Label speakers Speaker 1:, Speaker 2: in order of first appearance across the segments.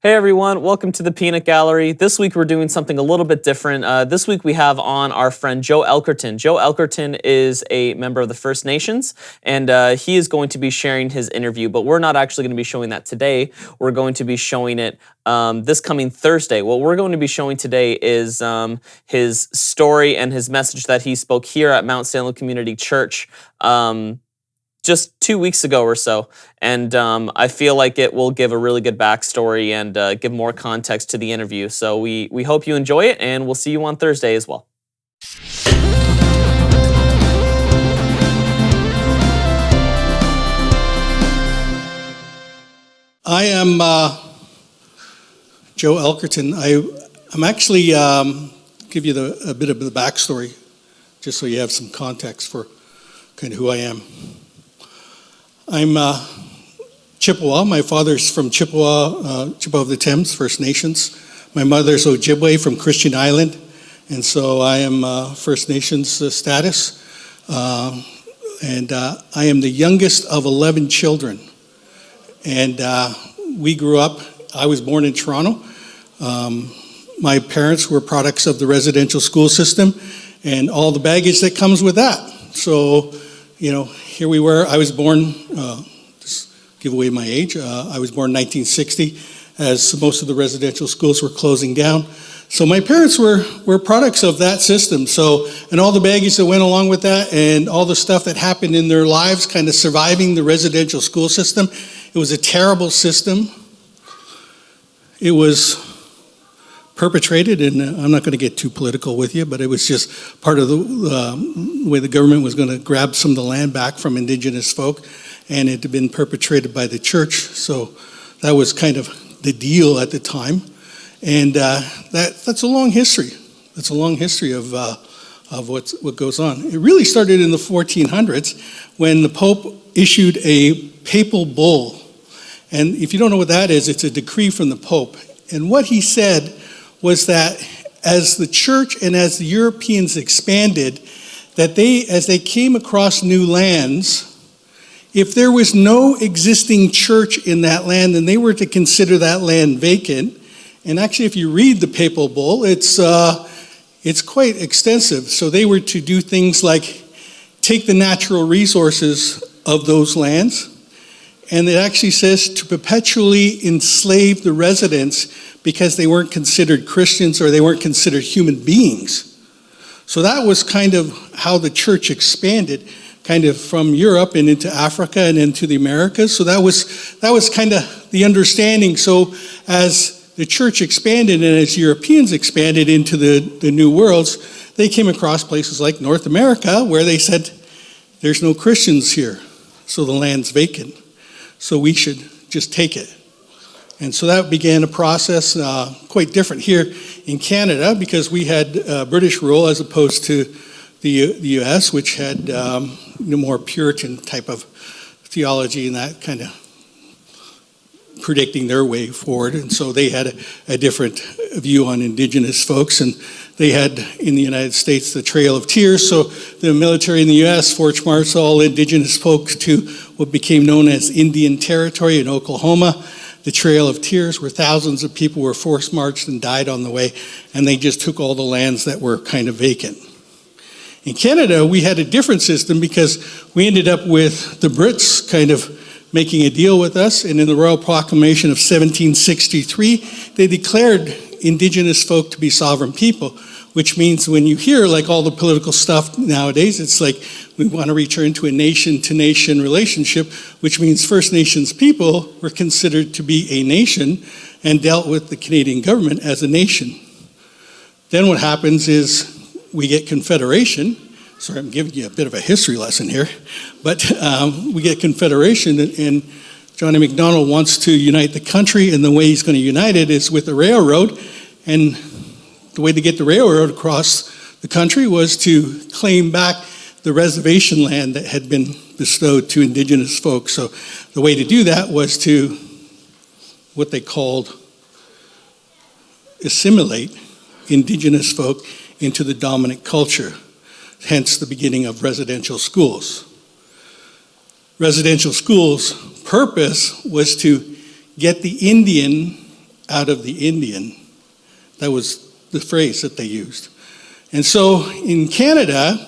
Speaker 1: Hey everyone, welcome to the Peanut Gallery. This week we're doing something a little bit different. This week we have on our friend Joe Elkerton. Joe Elkerton is a member of the First Nations, and he is going to be sharing his interview, but we're not actually going to be showing that today. We're going to be showing it this coming Thursday. What we're going to be showing today is his story and his message that he spoke here at Mount Salem Community Church just 2 weeks ago or so, and I feel like it will give a really good backstory and give more context to the interview. So we hope you enjoy it, and we'll see you on Thursday as well.
Speaker 2: I am Joe Elkerton. I'm actually give you a bit of the backstory, just so you have some context for kind of who I am. I'm Chippawa. My father's from Chippawa, Chippawa of the Thames First Nations. My mother's Ojibwe from Christian Island, and so I am First Nations status. And I am the youngest of 11 children. And we grew up, I was born in Toronto. My parents were products of the residential school system and all the baggage that comes with that. So, you know, here we were. I was born, just give away my age, I was born in 1960 as most of the residential schools were closing down. So my parents were products of that system. So, and all the baggage that went along with that and all the stuff that happened in their lives kind of surviving the residential school system. It was a terrible system. It was perpetrated, and I'm not going to get too political with you, but it was just part of the way the government was going to grab some of the land back from Indigenous folk, and it had been perpetrated by the church. So that was kind of the deal at the time, and that's a long history. That's a long history of what goes on. It really started in the 1400s when the Pope issued a papal bull. And if you don't know what that is, it's a decree from the Pope. And what he said was that as the church and as the Europeans expanded, that as they came across new lands, if there was no existing church in that land, then they were to consider that land vacant. And actually, if you read the papal bull, it's quite extensive. So they were to do things like take the natural resources of those lands, and it actually says to perpetually enslave the residents because they weren't considered Christians or they weren't considered human beings. So that was kind of how the church expanded, kind of from Europe and into Africa and into the Americas. So that was kind of the understanding. So as the church expanded and as Europeans expanded into the new worlds, they came across places like North America where they said, there's no Christians here, so the land's vacant. So we should just take it. And so that began a process quite different here in Canada because we had British rule as opposed to the US, which had more Puritan type of theology and that kind of predicting their way forward. And so they had a different view on Indigenous folks. And they had in the United States the Trail of Tears. So the military in the US forced marched all Indigenous folks to what became known as Indian Territory in Oklahoma. The Trail of Tears, where thousands of people were forced marched and died on the way, and they just took all the lands that were kind of vacant. In Canada, we had a different system because we ended up with the Brits kind of making a deal with us, and in the Royal Proclamation of 1763, they declared Indigenous folk to be sovereign people, which means when you hear like all the political stuff nowadays, it's like we want to return to a nation-to-nation relationship, which means First Nations people were considered to be a nation and dealt with the Canadian government as a nation. Then what happens is we get Confederation. Sorry, I'm giving you a bit of a history lesson here, but we get Confederation, and Johnny MacDonald wants to unite the country, and the way he's going to unite it is with the railroad, and the way to get the railroad across the country was to claim back the reservation land that had been bestowed to Indigenous folks. So the way to do that was to what they called assimilate Indigenous folk into the dominant culture, hence the beginning of residential schools. Residential schools' purpose was to get the Indian out of the Indian. That was the phrase that they used. And so in Canada,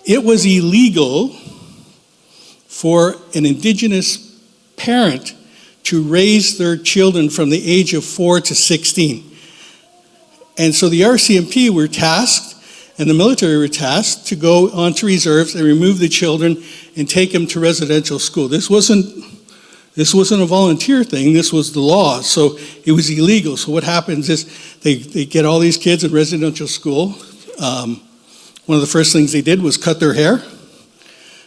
Speaker 2: it was illegal for an Indigenous parent to raise their children from the age of 4 to 16. And so the RCMP were tasked, and the military were tasked, to go onto reserves and remove the children and take them to residential school. This wasn't a volunteer thing, this was the law, so it was illegal. So what happens is they get all these kids in residential school. One of the first things they did was cut their hair.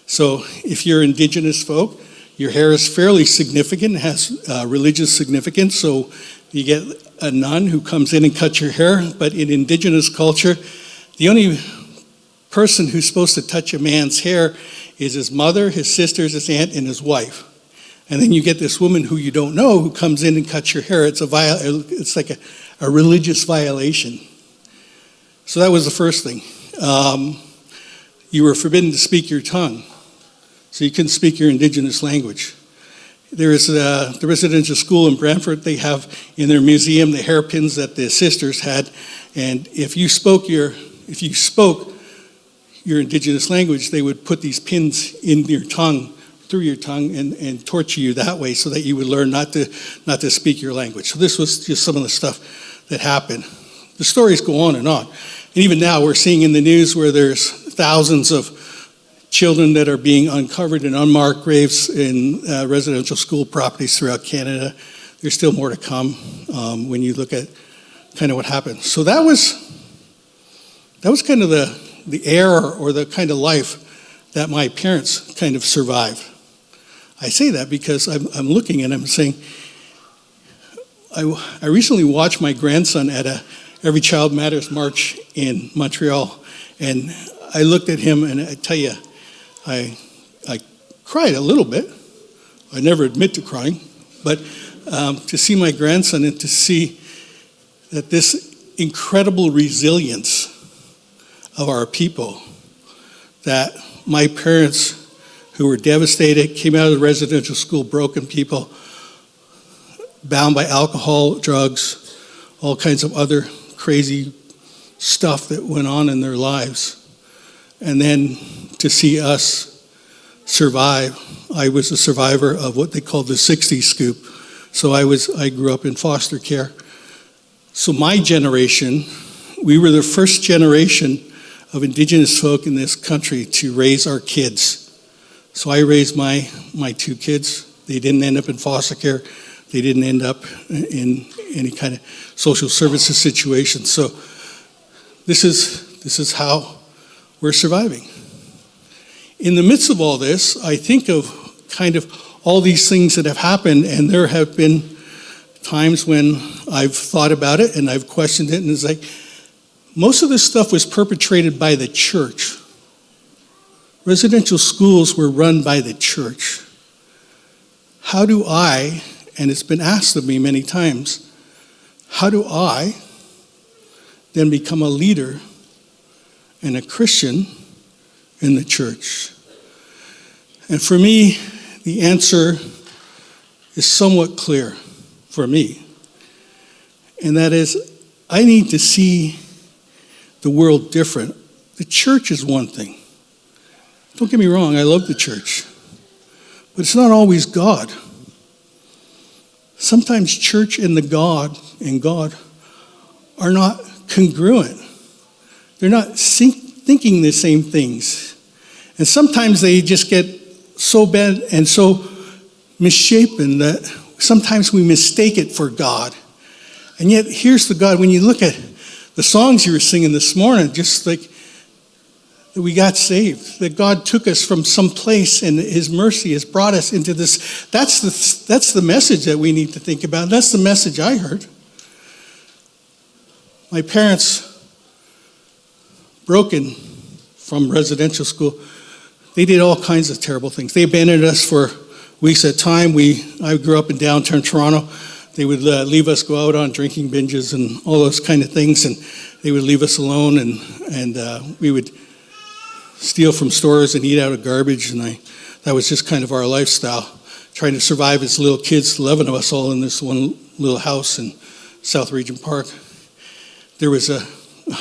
Speaker 2: So if you're Indigenous folk, your hair is fairly significant, has religious significance, so you get a nun who comes in and cuts your hair. But in Indigenous culture, the only person who's supposed to touch a man's hair is his mother, his sisters, his aunt, and his wife. And then you get this woman who you don't know who comes in and cuts your hair. It's like a religious violation. So that was the first thing. You were forbidden to speak your tongue. So you couldn't speak your Indigenous language. There is the residential school in Brantford. They have in their museum the hairpins that the sisters had. And if you spoke your Indigenous language, they would put these pins in your tongue, through your tongue, and torture you that way so that you would learn not to speak your language. So this was just some of the stuff that happened. The stories go on. And even now we're seeing in the news where there's thousands of children that are being uncovered in unmarked graves in residential school properties throughout Canada. There's still more to come when you look at kind of what happened. So that was kind of the era or the kind of life that my parents kind of survived. I say that because I'm looking and I'm saying, I recently watched my grandson at a Every Child Matters march in Montreal, and I looked at him and I tell you, I cried a little bit. I never admit to crying, but to see my grandson and to see that this incredible resilience of our people, that my parents who were devastated, came out of the residential school, broken people, bound by alcohol, drugs, all kinds of other crazy stuff that went on in their lives. And then to see us survive. I was a survivor of what they called the 60s scoop. So I grew up in foster care. So my generation, we were the first generation of Indigenous folk in this country to raise our kids. So I raised my two kids. They didn't end up in foster care. They didn't end up in any kind of social services situation. So this is how we're surviving. In the midst of all this, I think of kind of all these things that have happened, and there have been times when I've thought about it and I've questioned it, and it's like, most of this stuff was perpetrated by the church. Residential schools were run by the church. How do I, and it's been asked of me many times, how do I then become a leader and a Christian in the church? And for me, the answer is somewhat clear for me. And that is, I need to see the world different. The church is one thing. Don't get me wrong, I love the church. But it's not always God. Sometimes church and God are not congruent. They're not thinking the same things. And sometimes they just get so bad and so misshapen that sometimes we mistake it for God. And yet, here's the God. When you look at the songs you were singing this morning, just like that we got saved, that God took us from some place and His mercy has brought us into this. That's the message that we need to think about. That's the message I heard. My parents, broken from residential school, they did all kinds of terrible things. They abandoned us for weeks at a time. I grew up in downtown Toronto. They would leave us go out on drinking binges and all those kind of things, and they would leave us alone, and we would steal from stores and eat out of garbage, and that was just kind of our lifestyle, trying to survive as little kids, 11 of us all in this one little house in South Regent Park. There was I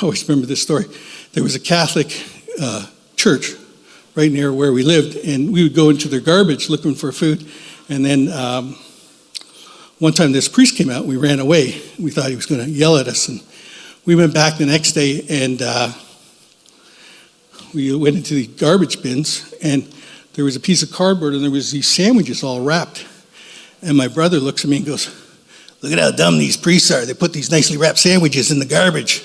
Speaker 2: always remember this story. There was a Catholic church right near where we lived, and we would go into their garbage looking for food. And then one time this priest came out, we ran away. We thought he was going to yell at us, and we went back the next day, and we went into the garbage bins, and there was a piece of cardboard, and there was these sandwiches all wrapped. And my brother looks at me and goes, "Look at how dumb these priests are. They put these nicely wrapped sandwiches in the garbage."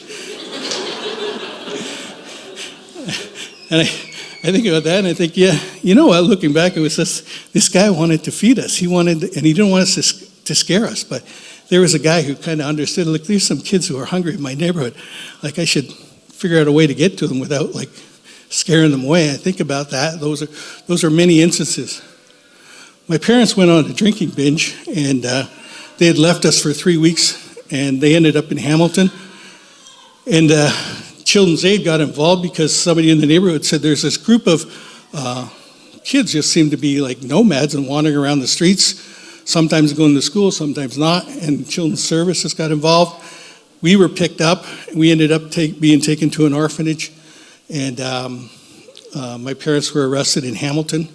Speaker 2: And I think about that, and I think, yeah, you know what? Looking back, it was this guy wanted to feed us. He didn't want us to scare us. But there was a guy who kind of understood. Look, there's some kids who are hungry in my neighborhood. Like, I should figure out a way to get to them without like scaring them away. I think about that. Those are many instances. My parents went on a drinking binge, and they had left us for 3 weeks, and they ended up in Hamilton. And Children's Aid got involved because somebody in the neighborhood said there's this group of kids just seem to be like nomads and wandering around the streets, sometimes going to school, sometimes not, and Children's Services got involved. We were picked up. We ended up being taken to an orphanage, and my parents were arrested in Hamilton.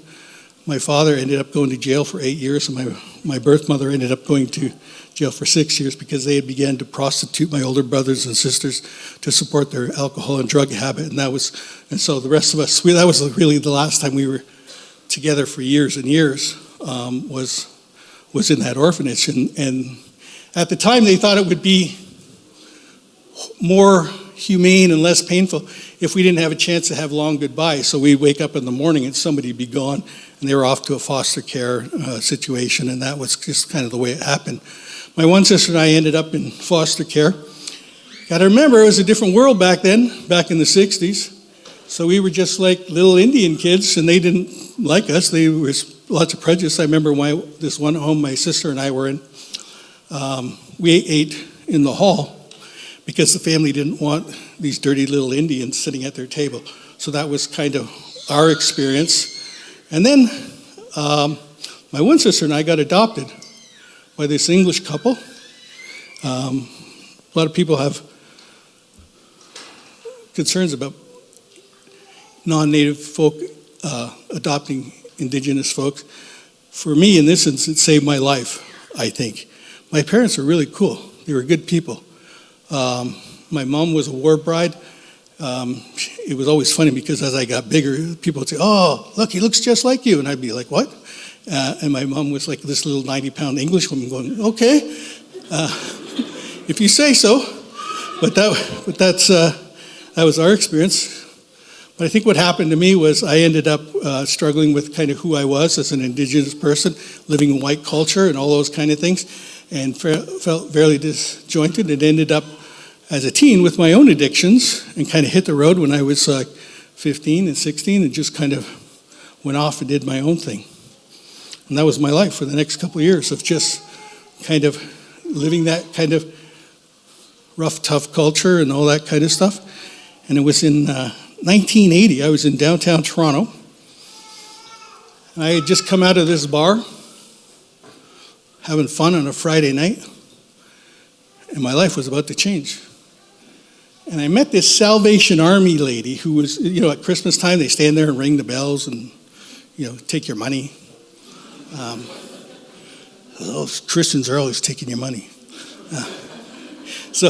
Speaker 2: My father ended up going to jail for 8 years, and my birth mother ended up going to jail for 6 years because they had began to prostitute my older brothers and sisters to support their alcohol and drug habit. And so the rest of us, that was really the last time we were together for years and years, was in that orphanage. And at the time, they thought it would be more humane and less painful if we didn't have a chance to have long goodbyes. So we'd wake up in the morning and somebody'd be gone, and they were off to a foster care situation, and that was just kind of the way it happened. My one sister and I ended up in foster care. Got to remember, it was a different world back then, back in the 60s. So we were just like little Indian kids, and they didn't like us. There was lots of prejudice. I remember this one home my sister and I were in, we ate in the hall because the family didn't want these dirty little Indians sitting at their table. So that was kind of our experience. And then my one sister and I got adopted by this English couple. A lot of people have concerns about non-native folk adopting Indigenous folks. For me, in this instance, it saved my life, I think. My parents were really cool. They were good people. My mom was a war bride. It was always funny because as I got bigger, people would say, "Oh, look, he looks just like you." And I'd be like, "What?" And my mom was like this little 90-pound English woman going, "Okay, if you say so." But that was our experience. But I think what happened to me was I ended up struggling with kind of who I was as an Indigenous person, living in white culture and all those kind of things, and felt fairly disjointed, and ended up as a teen with my own addictions and kind of hit the road when I was 15 and 16 and just kind of went off and did my own thing. And that was my life for the next couple of years of just kind of living that kind of rough, tough culture and all that kind of stuff. And it was in 1980, I was in downtown Toronto. I had just come out of this bar, having fun on a Friday night, and my life was about to change. And I met this Salvation Army lady who was, at Christmas time, they stand there and ring the bells and, take your money. Those Christians are always taking your money. So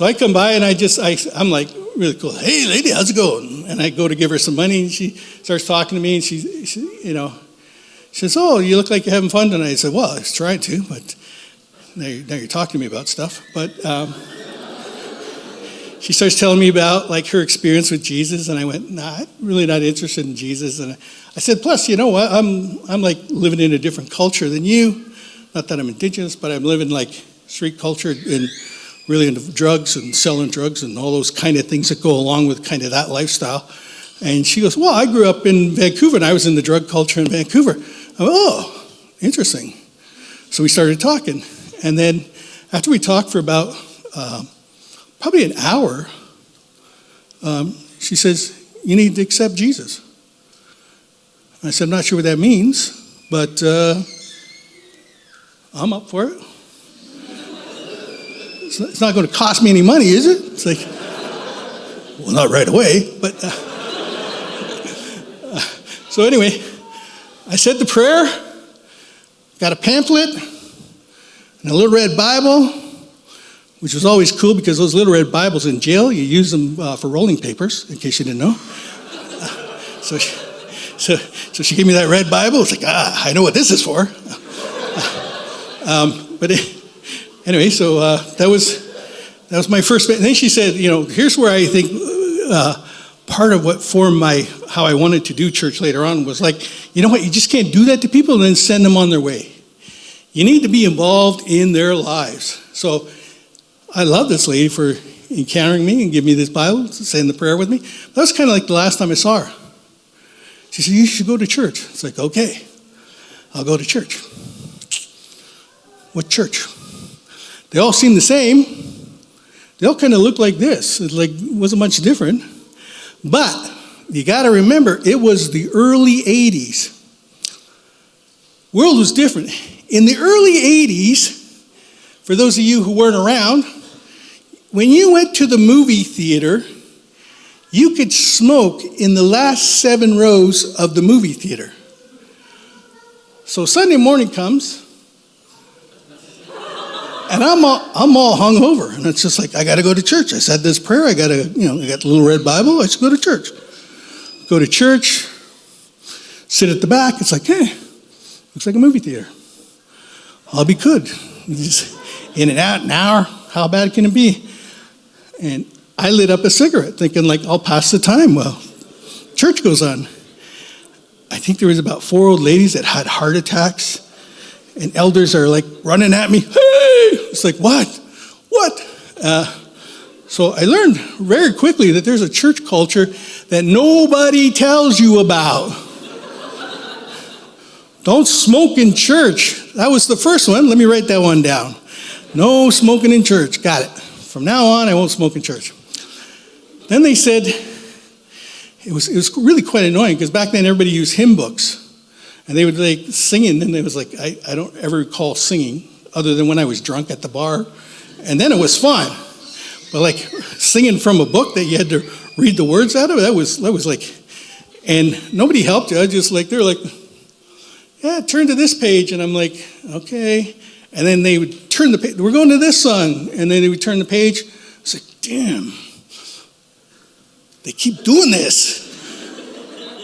Speaker 2: I come by and I'm like, really cool. "Hey, lady, how's it going?" And I go to give her some money, and she starts talking to me, and she says, "Oh, you look like you're having fun tonight." I said, "Well, I was trying to, but now you're talking to me about stuff." But she starts telling me about like her experience with Jesus, and I went, "Nah, I'm really not interested in Jesus." And I said, "Plus, you know what? I'm like living in a different culture than you. Not that I'm Indigenous, but I'm living like street culture and really into drugs and selling drugs and all those kind of things that go along with kind of that lifestyle." And she goes, "Well, I grew up in Vancouver, and I was in the drug culture in Vancouver." I went, "Oh, interesting." So we started talking. And then after we talked for about probably an hour, she says, "You need to accept Jesus." I said, "I'm not sure what that means, but I'm up for it." It's not going to cost me any money, is it? It's like, well, not right away, but... So anyway, I said the prayer, got a pamphlet, and a little red Bible, which was always cool because those little red Bibles in jail, you use them for rolling papers, in case you didn't know. So she gave me that red Bible. It's like, I know what this is for. But anyway, so that was my first. And then she said, here's where I think part of what formed how I wanted to do church later on was like, you know what? You just can't do that to people and then send them on their way. You need to be involved in their lives. So I love this lady for encountering me and giving me this Bible, saying the prayer with me. That was kind of like the last time I saw her. She said, you should go to church. It's like, okay, I'll go to church. What church? They all seem the same. They all kind of look like this. It wasn't much different. But you got to remember, it was the early 80s. World was different. In the early 80s, for those of you who weren't around, when you went to the movie theater, you could smoke in the last 7 rows of the movie theater. So Sunday morning comes, and I'm all hungover, and it's just like, I got to go to church. I said this prayer. I got the little red Bible. I should go to church. Go to church, sit at the back. It's like, hey, looks like a movie theater. I'll be good. Just in and out, an hour. How bad can it be? And I lit up a cigarette, thinking like, I'll pass the time. Well, church goes on. I think there was about 4 old ladies that had heart attacks, and elders are like running at me. Hey! It's like, what? So I learned very quickly that there's a church culture that nobody tells you about. Don't smoke in church. That was the first one. Let me write that one down. No smoking in church. Got it. From now on, I won't smoke in church. Then they said, it was really quite annoying because back then everybody used hymn books. And they would like singing, and it was like, I don't ever recall singing other than when I was drunk at the bar. And then it was fun. But like singing from a book that you had to read the words out of, that was like, and nobody helped you. I just like, they're like, yeah, turn to this page. And I'm like, okay. And then they would turn the page. We're going to this song. And then they would turn the page. I was like, damn, they keep doing this.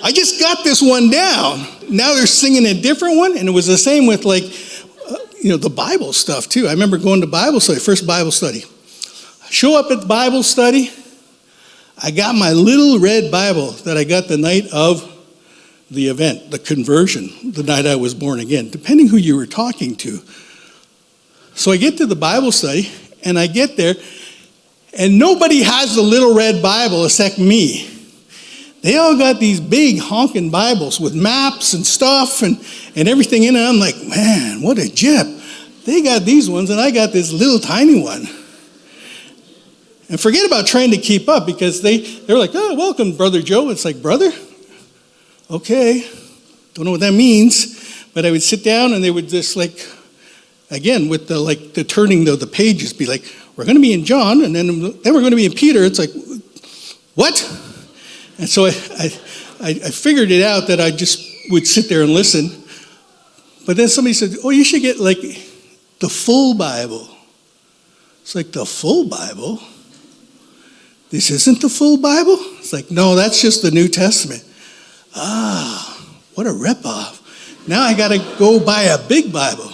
Speaker 2: I just got this one down. Now they're singing a different one. And it was the same with like, the Bible stuff too. I remember going to Bible study, first Bible study. I show up at the Bible study. I got my little red Bible that I got the night of the event, the conversion, the night I was born again, depending who you were talking to. So I get to the Bible study, and I get there, and nobody has the little red Bible except me. They all got these big honking Bibles with maps and stuff and everything in it. I'm like, man, what a jip. They got these ones, and I got this little tiny one. And forget about trying to keep up because they're like, oh, welcome, Brother Joe. It's like, brother? Okay. Don't know what that means. But I would sit down, and they would just like, again, with the turning the pages, be like, we're going to be in John, and then we're going to be in Peter. It's like, what? And so I figured it out that I just would sit there and listen. But then somebody said, oh, you should get like the full Bible. It's like, the full Bible? This isn't the full Bible? It's like, no, that's just the New Testament. Ah, what a ripoff. Now I got to go buy a big Bible.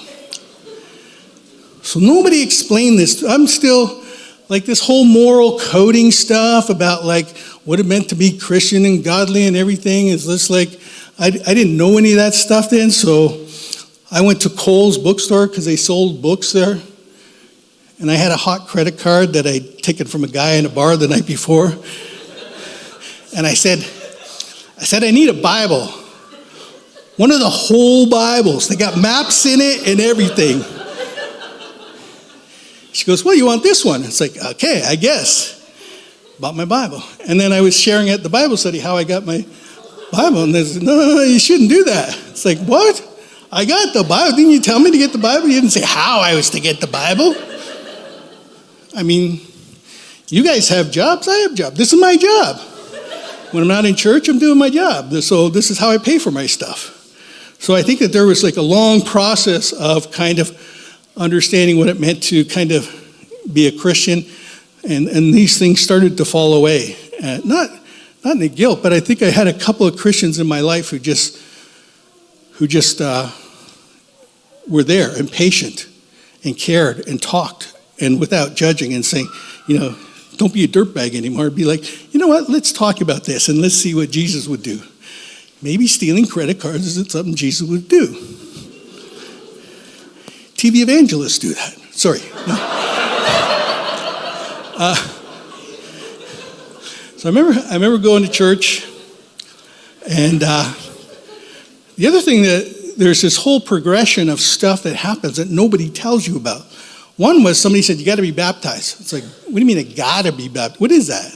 Speaker 2: So nobody explained this. I'm still like this whole moral coding stuff about like what it meant to be Christian and godly and everything is just like, I didn't know any of that stuff then. So I went to Kohl's bookstore because they sold books there. And I had a hot credit card that I'd taken from a guy in a bar the night before. And I said, I need a Bible. One of the whole Bibles. They got maps in it and everything. She goes, well, you want this one? It's like, okay, I guess. Bought my Bible. And then I was sharing at the Bible study how I got my Bible. And they said, no, you shouldn't do that. It's like, what? I got the Bible. Didn't you tell me to get the Bible? You didn't say how I was to get the Bible. I mean, you guys have jobs, I have jobs. This is my job. When I'm not in church, I'm doing my job. So this is how I pay for my stuff. So I think that there was like a long process of kind of understanding what it meant to kind of be a Christian, and these things started to fall away. Not in the guilt, but I think I had a couple of Christians in my life who just were there and patient and cared and talked and without judging and saying, don't be a dirtbag anymore. Be like, you know what, let's talk about this and let's see what Jesus would do. Maybe stealing credit cards isn't something Jesus would do. TV evangelists do that. Sorry. No. So I remember going to church, and the other thing that there's this whole progression of stuff that happens that nobody tells you about. One was somebody said, you got to be baptized. It's like, what do you mean I got to be baptized? What is that?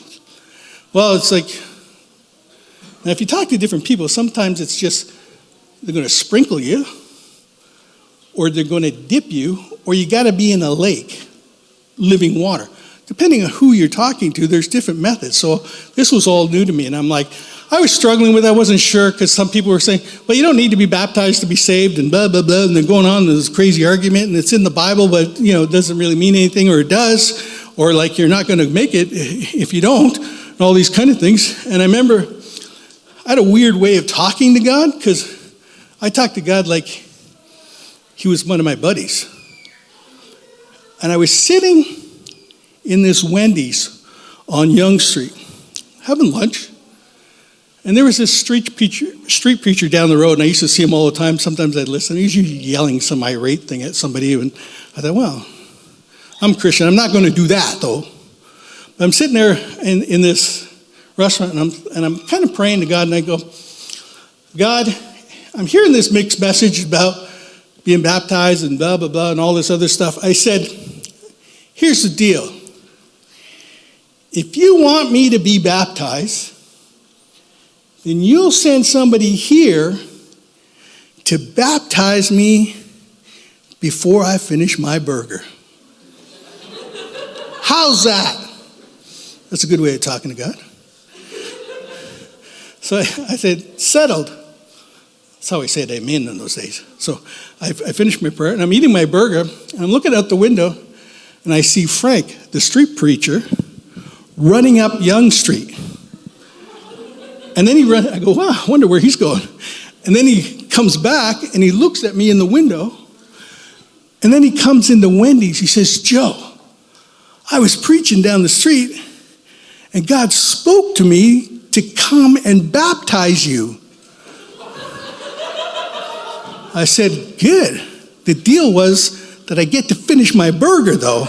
Speaker 2: Well, it's like, now if you talk to different people, sometimes it's just they're going to sprinkle you, or they're going to dip you, or you got to be in a lake, living water. Depending on who you're talking to, there's different methods. So this was all new to me, and I'm like, I was struggling with it. I wasn't sure, because some people were saying, well, you don't need to be baptized to be saved, and blah, blah, blah, and they're going on this crazy argument, and it's in the Bible, but, it doesn't really mean anything, or it does, or like you're not going to make it if you don't, and all these kind of things. And I remember I had a weird way of talking to God, because I talked to God like he was one of my buddies. And I was sitting in this Wendy's on Yonge Street, having lunch. And there was this street preacher down the road, and I used to see him all the time. Sometimes I'd listen. He was usually yelling some irate thing at somebody, and I thought, well, I'm Christian. I'm not going to do that, though. But I'm sitting there in this restaurant, and I'm kind of praying to God, and I go, God, I'm hearing this mixed message about being baptized and blah, blah, blah, and all this other stuff. I said, here's the deal. If you want me to be baptized, then you'll send somebody here to baptize me before I finish my burger. How's that? That's a good way of talking to God. So I said, settled. That's how I said amen in those days. So I finished my prayer, and I'm eating my burger, and I'm looking out the window, and I see Frank, the street preacher, running up Yonge Street. And then I go, wow, I wonder where he's going. And then he comes back, and he looks at me in the window, and then he comes into Wendy's. He says, Joe, I was preaching down the street, and God spoke to me to come and baptize you. I said, good. The deal was that I get to finish my burger, though.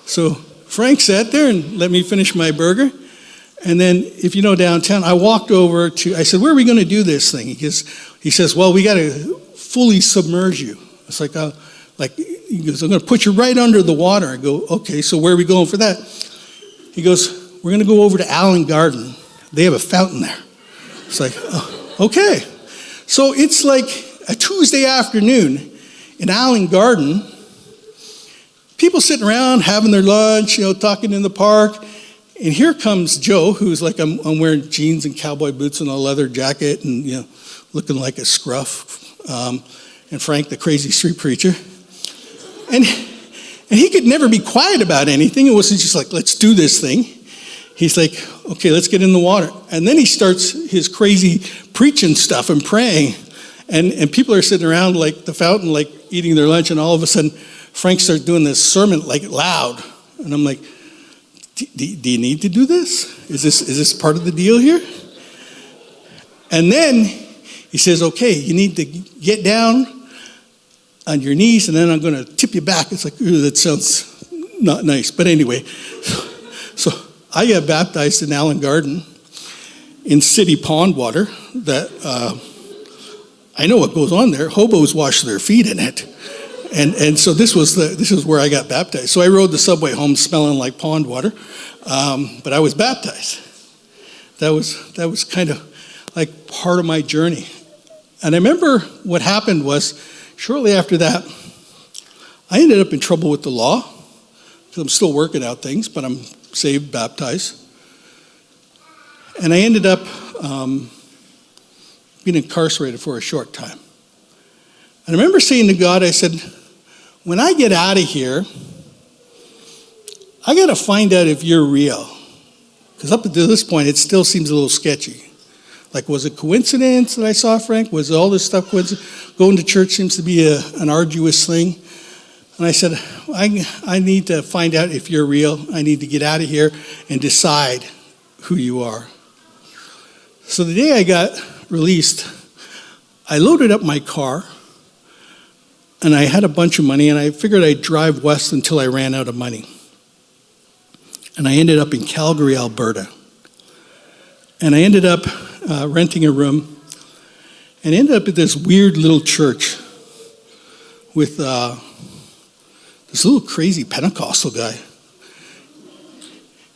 Speaker 2: So Frank sat there and let me finish my burger. And then, if you know downtown, I walked over I said, where are we going to do this thing? He says, well, we got to fully submerge you. It's like, he goes, I'm going to put you right under the water. I go, okay, so where are we going for that? He goes, we're going to go over to Allen Garden. They have a fountain there. It's like, oh, okay. So it's like a Tuesday afternoon in Allen Garden, people sitting around having their lunch, talking in the park. And here comes Joe, who's like, I'm wearing jeans and cowboy boots and a leather jacket and, looking like a scruff. And Frank, the crazy street preacher. And he could never be quiet about anything. It was just like, let's do this thing. He's like, okay, let's get in the water. And then he starts his crazy preaching stuff and praying. And people are sitting around like the fountain, like eating their lunch. And all of a sudden, Frank starts doing this sermon like loud. And I'm like, do you need to do this? Is this part of the deal here? And then he says, okay, you need to get down on your knees, and then I'm going to tip you back. It's like, ooh, that sounds not nice. But anyway, so I got baptized in Allen Garden in city pond water that I know what goes on there. Hobos wash their feet in it. And so this is where I got baptized. So I rode the subway home smelling like pond water, but I was baptized. That was kind of like part of my journey. And I remember what happened was shortly after that, I ended up in trouble with the law, because I'm still working out things, but I'm saved, baptized. And I ended up being incarcerated for a short time. And I remember saying to God, I said, when I get out of here, I got to find out if you're real. Because up until this point, it still seems a little sketchy. Like, was it coincidence that I saw Frank? Was all this stuff coincidence? Going to church seems to be an arduous thing. And I said, I need to find out if you're real. I need to get out of here and decide who you are. So the day I got released, I loaded up my car, and I had a bunch of money, and I figured I'd drive west until I ran out of money. And I ended up in Calgary, Alberta. And I ended up renting a room, and ended up at this weird little church with this little crazy Pentecostal guy.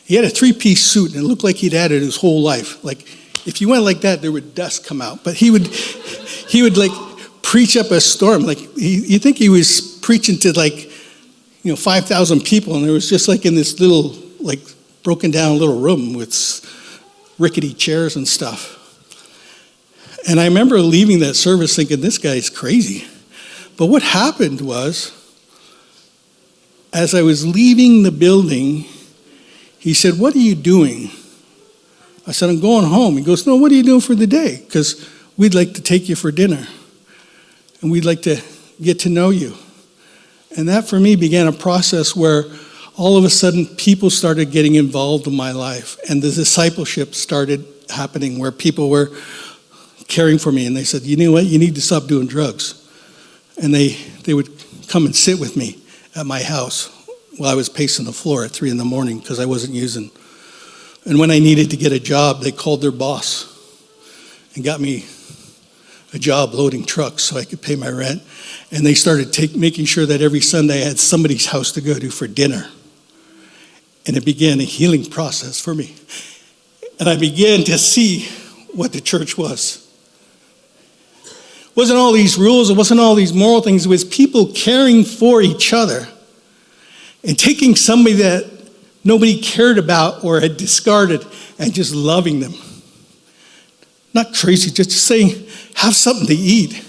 Speaker 2: He had a 3-piece suit, and it looked like he'd had it his whole life. Like, if you went like that, there would dust come out. But he would like preach up a storm. Like, you think he was preaching to 5,000 people, and there was just like in this little, like, broken down little room with rickety chairs and stuff. And I remember leaving that service thinking, this guy's crazy. But what happened was, as I was leaving the building, he said, "What are you doing?" I said, "I'm going home." He goes, "No, what are you doing for the day? Because we'd like to take you for dinner. And we'd like to get to know you." And that for me began a process where all of a sudden people started getting involved in my life. And the discipleship started happening where people were caring for me. And they said, "You know what? You need to stop doing drugs." And they would come and sit with me at my house while I was pacing the floor at 3 a.m. because I wasn't using. And when I needed to get a job, they called their boss and got me a job loading trucks so I could pay my rent. And they started making sure that every Sunday I had somebody's house to go to for dinner. And it began a healing process for me. And I began to see what the church was. It wasn't all these rules, it wasn't all these moral things, it was people caring for each other and taking somebody that nobody cared about or had discarded and just loving them. Not crazy, just saying, have something to eat.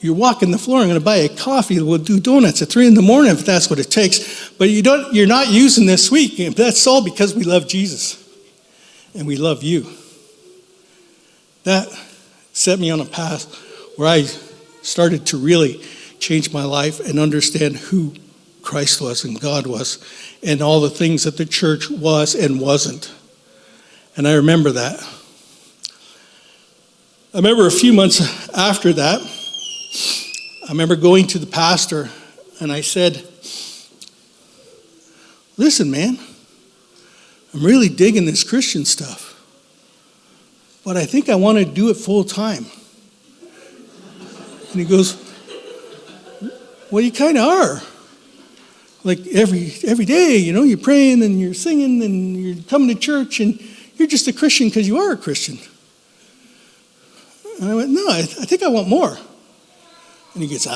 Speaker 2: You're walking the floor, I'm going to buy a coffee, we'll do donuts at 3 a.m. if that's what it takes. But you're not using this week. That's all because we love Jesus and we love you. That set me on a path where I started to really change my life and understand who Christ was and God was and all the things that the church was and wasn't. And I remember that. I remember a few months after that, I remember going to the pastor and I said, "Listen, man, I'm really digging this Christian stuff, but I think I want to do it full time." And he goes, "Well, you kind of are. Like every day, you're praying and you're singing and you're coming to church and you're just a Christian because you are a Christian." And I went, "No, I think I want more." And he goes,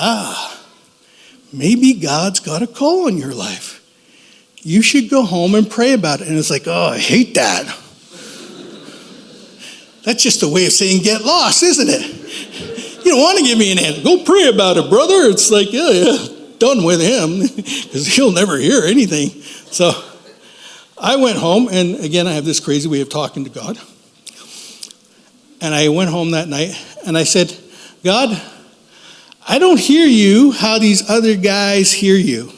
Speaker 2: "Maybe God's got a call in your life. You should go home and pray about it." And it's like, "Oh, I hate that." That's just a way of saying get lost, isn't it? You don't want to give me an answer. Go pray about it, brother. It's like, yeah, done with him because he'll never hear anything. So I went home, and again, I have this crazy way of talking to God. And I went home that night, and I said, "God, I don't hear you how these other guys hear you.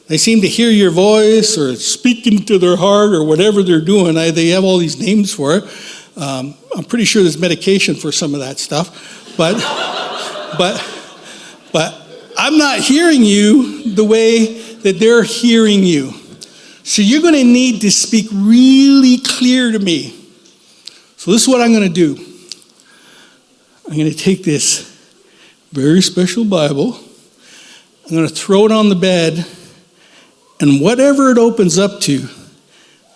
Speaker 2: They seem to hear your voice or speaking to their heart or whatever they're doing. They have all these names for it. I'm pretty sure there's medication for some of that stuff. But I'm not hearing you the way that they're hearing you. So you're going to need to speak really clear to me. So this is what I'm going to do. I'm going to take this very special Bible. I'm going to throw it on the bed. And whatever it opens up to,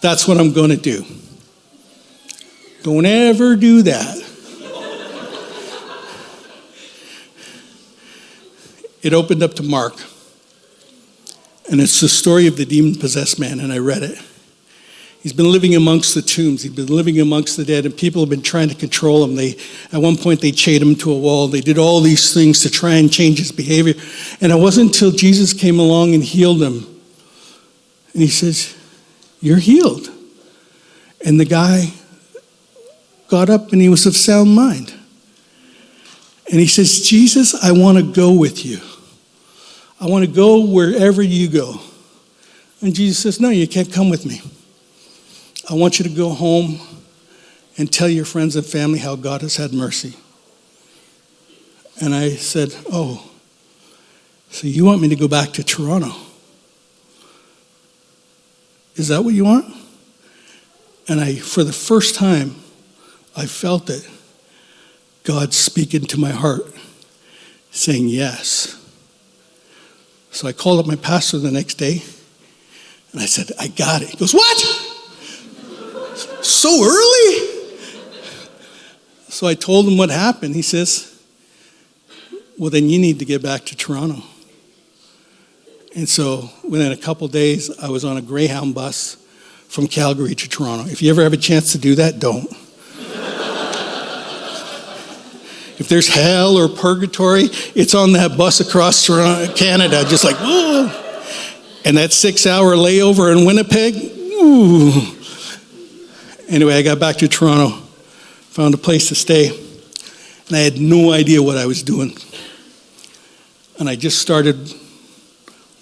Speaker 2: that's what I'm going to do. Don't ever do that. it opened up to Mark. And it's the story of the demon-possessed man, and I read it. He's been living amongst the tombs. He's been living amongst the dead, and people have been trying to control him. At one point, they chained him to a wall. They did all these things to try and change his behavior. And it wasn't until Jesus came along and healed him. And he says, "You're healed." And the guy got up, and he was of sound mind. And he says, "Jesus, I want to go with you. I want to go wherever you go." And Jesus says, "No, you can't come with me. I want you to go home and tell your friends and family how God has had mercy." And I said, "Oh, so you want me to go back to Toronto? Is that what you want?" And for the first time, I felt it. God speaking to my heart, saying yes. So I called up my pastor the next day, and I said, "I got it." He goes, "What? So early?" So I told him what happened. He says, "Well, then you need to get back to Toronto." And so within a couple days, I was on a Greyhound bus from Calgary to Toronto. If you ever have a chance to do that, don't. If there's hell or purgatory, it's on that bus across Toronto, Canada, just like, whoa. And that 6-hour layover in Winnipeg, ooh. Anyway, I got back to Toronto, found a place to stay, and I had no idea what I was doing. And I just started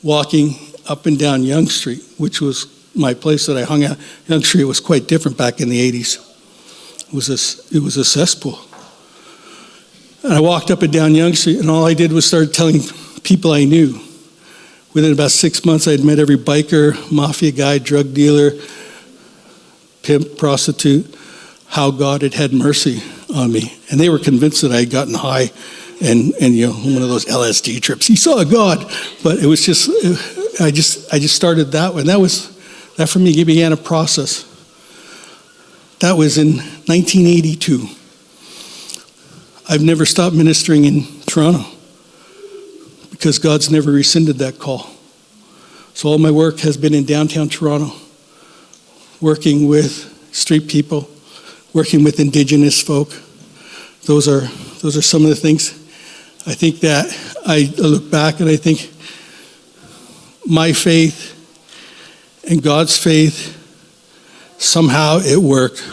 Speaker 2: walking up and down Yonge Street, which was my place that I hung out. Yonge Street was quite different back in the 80s. It was a cesspool. And I walked up and down Yonge Street, and all I did was start telling people I knew. Within about 6 months, I had met every biker, mafia guy, drug dealer, pimp, prostitute, how God had had mercy on me. And they were convinced that I had gotten high and one of those LSD trips. He saw God, but it was just, I just started that way. And that for me began a process. That was in 1982. I've never stopped ministering in Toronto because God's never rescinded that call. So all my work has been in downtown Toronto, working with street people, working with Indigenous folk. Those are some of the things. I think that I look back and I think my faith and God's faith, somehow it worked.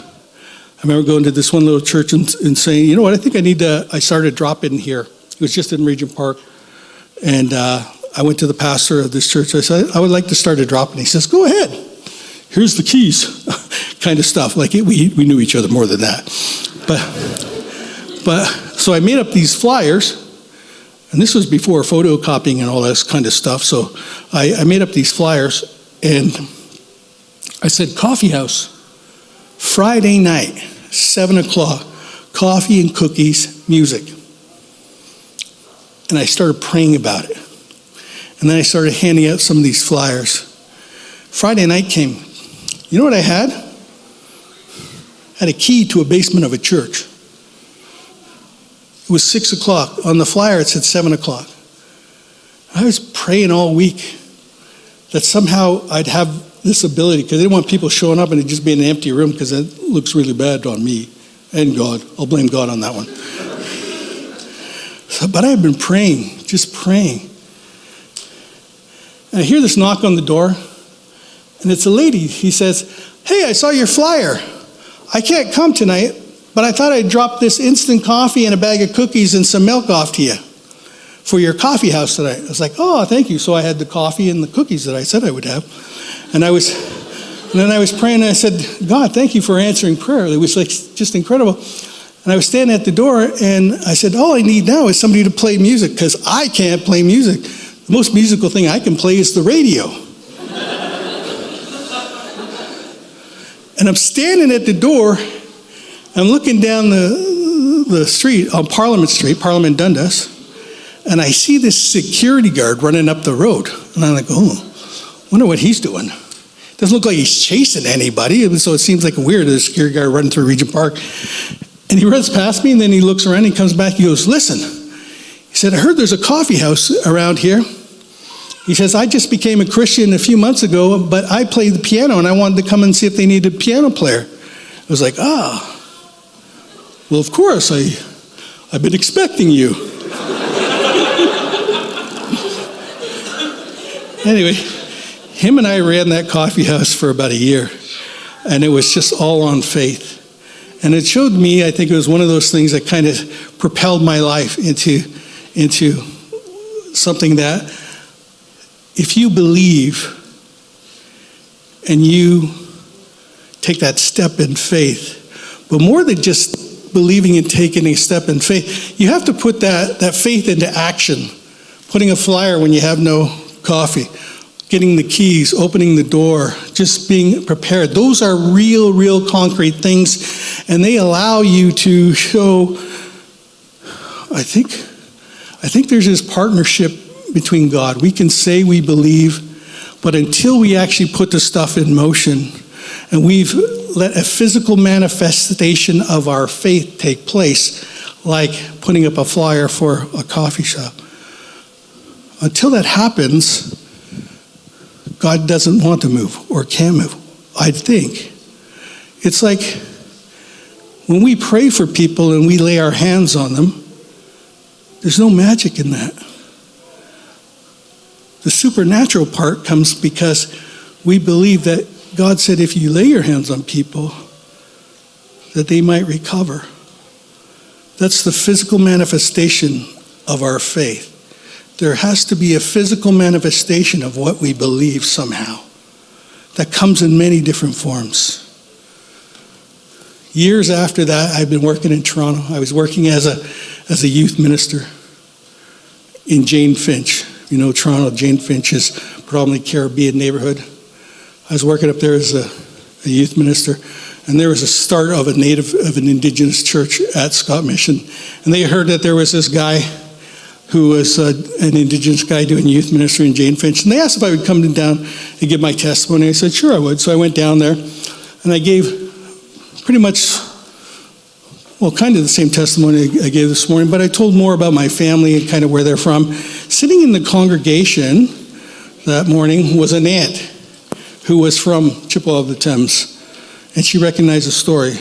Speaker 2: I remember going to this one little church and saying, "You know what, I think I started a drop in here." It was just in Regent Park. And I went to the pastor of this church. I said, "I would like to start a drop in." He says, "Go ahead. Here's the keys." Kind of stuff. Like we knew each other more than that. But so I made up these flyers, and this was before photocopying and all this kind of stuff. So I made up these flyers, and I said, "Coffee house, Friday night, 7 o'clock, coffee and cookies, music." And I started praying about it. And then I started handing out some of these flyers. Friday night came. You know what I had? I had a key to a basement of a church. It was 6 o'clock. On the flyer, it said 7 o'clock. I was praying all week that somehow I'd have this ability, because I didn't want people showing up and it just be an empty room, because it looks really bad on me and God. I'll blame God on that one. But I had been praying, just praying. And I hear this knock on the door, and it's a lady. He says, "Hey, I saw your flyer. I can't come tonight, but I thought I'd drop this instant coffee and a bag of cookies and some milk off to you for your coffee house tonight." I was like, "Oh, thank you." So I had the coffee and the cookies that I said I would have. And then I was praying, and I said, "God, thank you for answering prayer." It was like just incredible. And I was standing at the door, and I said, "All I need now is somebody to play music, because I can't play music. The most musical thing I can play is the radio." And I'm standing at the door, I'm looking down the street on Parliament Street, Parliament Dundas, and I see this security guard running up the road. And I'm like, "Oh, wonder what he's doing." Doesn't look like he's chasing anybody, so it seems like weird, the security guard running through Regent Park. And he runs past me, and then he looks around, and he comes back, he goes, "Listen." He He said, I heard there's a coffee house around here. He says, I just became a Christian a few months ago, but I play the piano and I wanted to come and see if they needed a piano player. I was like, well, of course, I've been expecting you. Anyway, him and I ran that coffee house for about a year, and it was just all on faith. And it showed me, I think it was one of those things that kind of propelled my life into something that if you believe and you take that step in faith, but more than just believing and taking a step in faith, you have to put that faith into action. Putting a flyer when you have no coffee, getting the keys, opening the door, just being prepared. Those are real concrete things, and they allow you to show, I think there's this partnership between God. We can say we believe, but until we actually put the stuff in motion, and we've let a physical manifestation of our faith take place, like putting up a flyer for a coffee shop. Until that happens, God doesn't want to move or can move, I think. It's like when we pray for people and we lay our hands on them, there's no magic in that. The supernatural part comes because we believe that God said if you lay your hands on people, that they might recover. That's the physical manifestation of our faith. There has to be a physical manifestation of what we believe somehow. That comes in many different forms. Years after that, I've been working in Toronto. I was working as a youth minister in Jane Finch. You know, Toronto, Jane Finch is predominantly Caribbean neighborhood. I was working up there as a youth minister, and there was a start of an Indigenous church at Scott Mission. And they heard that there was this guy who was an Indigenous guy doing youth ministry in Jane Finch. And they asked if I would come down and give my testimony. I said, sure I would. So I went down there, and I gave pretty much, well, kind of the same testimony I gave this morning, but I told more about my family and kind of where they're from. Sitting in the congregation that morning was an aunt who was from Chippawas of the Thames, and she recognized the story.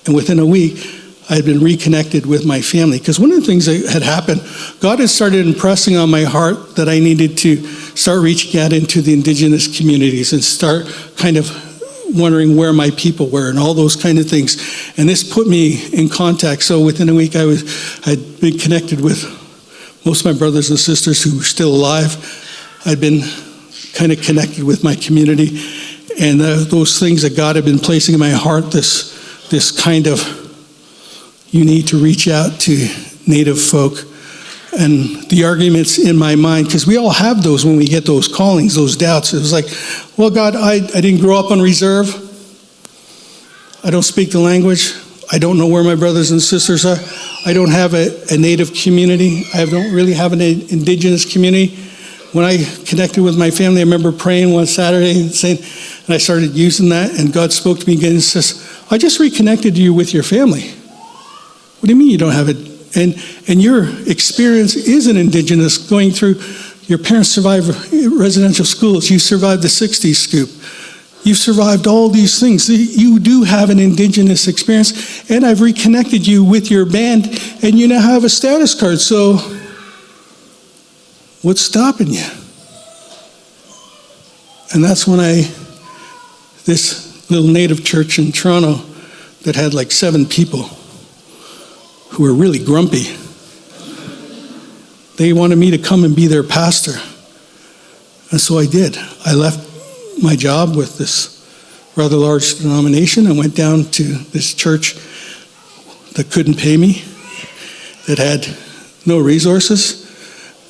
Speaker 2: And within a week, I had been reconnected with my family. Because one of the things that had happened, God had started impressing on my heart that I needed to start reaching out into the Indigenous communities and start kind of wondering where my people were and all those kind of things. And this put me in contact. So within a week, I'd been connected with most of my brothers and sisters who were still alive. I'd been kind of connected with my community. And those things that God had been placing in my heart, this kind of, you need to reach out to Native folk. And the arguments in my mind, because we all have those when we get those callings, those doubts. It was like, well, God, I didn't grow up on reserve. I don't speak the language. I don't know where my brothers and sisters are. I don't have a Native community. I don't really have an Indigenous community. When I connected with my family, I remember praying one Saturday and saying, and I started using that, and God spoke to me again and says, I just reconnected you with your family. What do you mean you don't have it? And your experience is an Indigenous, going through, your parents survived residential schools, you survived the 60s scoop, you've survived all these things. You do have an Indigenous experience, and I've reconnected you with your band, and you now have a status card, so what's stopping you? And that's when this little Native church in Toronto that had like 7 people, who were really grumpy. They wanted me to come and be their pastor. And so I did. I left my job with this rather large denomination and went down to this church that couldn't pay me, that had no resources,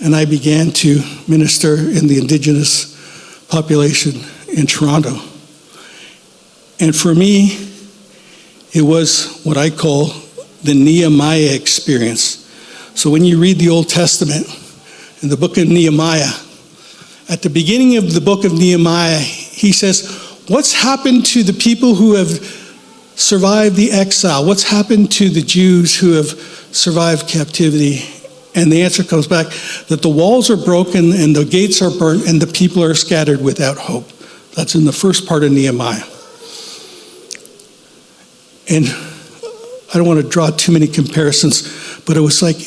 Speaker 2: and I began to minister in the Indigenous population in Toronto. And for me, it was what I call the Nehemiah experience. So when you read the Old Testament, in the book of Nehemiah, at the beginning of the book of Nehemiah, he says, what's happened to the people who have survived the exile? What's happened to the Jews who have survived captivity? And the answer comes back that the walls are broken and the gates are burnt and the people are scattered without hope. That's in the first part of Nehemiah. And I don't want to draw too many comparisons, but it was like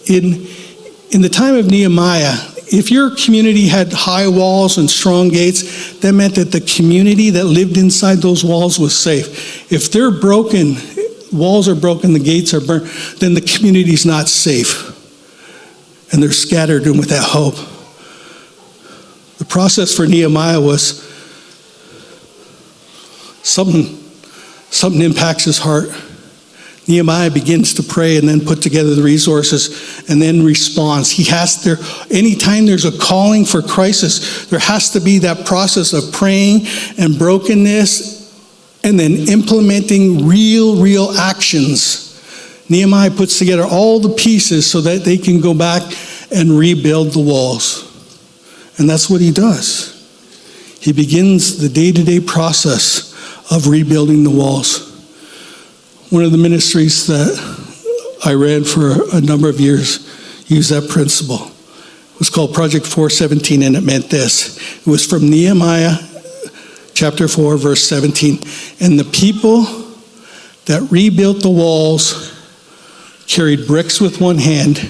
Speaker 2: in the time of Nehemiah, if your community had high walls and strong gates, that meant that the community that lived inside those walls was safe. If they're broken, walls are broken, the gates are burnt, then the community's not safe. And they're scattered and without hope. The process for Nehemiah was something impacts his heart. Nehemiah begins to pray and then put together the resources and then responds. Anytime there's a calling for crisis, there has to be that process of praying and brokenness and then implementing real actions. Nehemiah puts together all the pieces so that they can go back and rebuild the walls. And that's what he does. He begins the day-to-day process of rebuilding the walls. One of the ministries that I ran for a number of years used that principle. It was called Project 417, and it meant this. It was from Nehemiah chapter 4, verse 17. And the people that rebuilt the walls carried bricks with one hand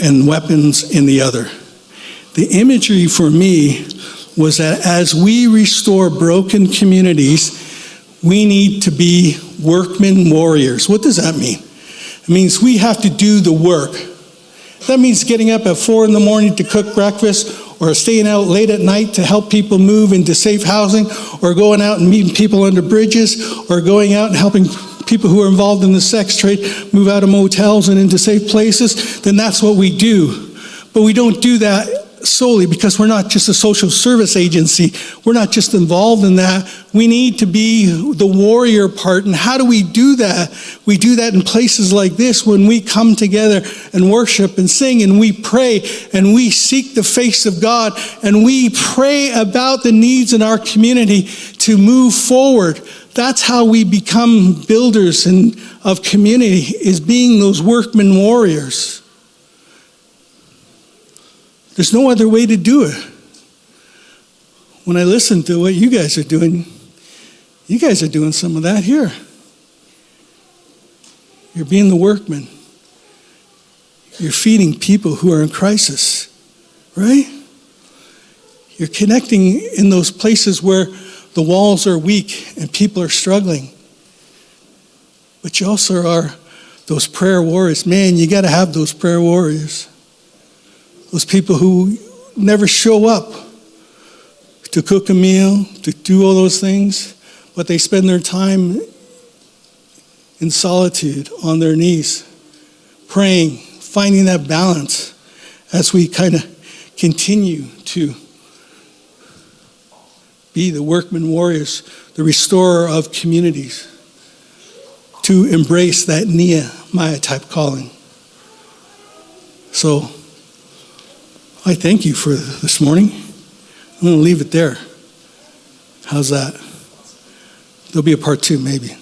Speaker 2: and weapons in the other. The imagery for me was that as we restore broken communities, we need to be workmen warriors. What does that mean? It means we have to do the work. That means getting up at 4 a.m. to cook breakfast, or staying out late at night to help people move into safe housing, or going out and meeting people under bridges, or going out and helping people who are involved in the sex trade move out of motels and into safe places. Then that's what we do. But we don't do that solely because we're not just a social service agency. We're not just involved in that. We need to be the warrior part. And how do we do that? We do that in places like this when we come together and worship and sing and we pray and we seek the face of God and we pray about the needs in our community to move forward. That's how we become builders of community, is being those workmen warriors. There's no other way to do it. When I listen to what you guys are doing some of that here. You're being the workman. You're feeding people who are in crisis, right? You're connecting in those places where the walls are weak and people are struggling. But you also are those prayer warriors. Man, you got to have those prayer warriors. Those people who never show up to cook a meal, to do all those things, but they spend their time in solitude on their knees, praying, finding that balance as we kind of continue to be the workmen warriors, the restorer of communities, to embrace that Nehemiah type calling. So, I thank you for this morning. I'm going to leave it there. How's that? There'll be a part 2, maybe.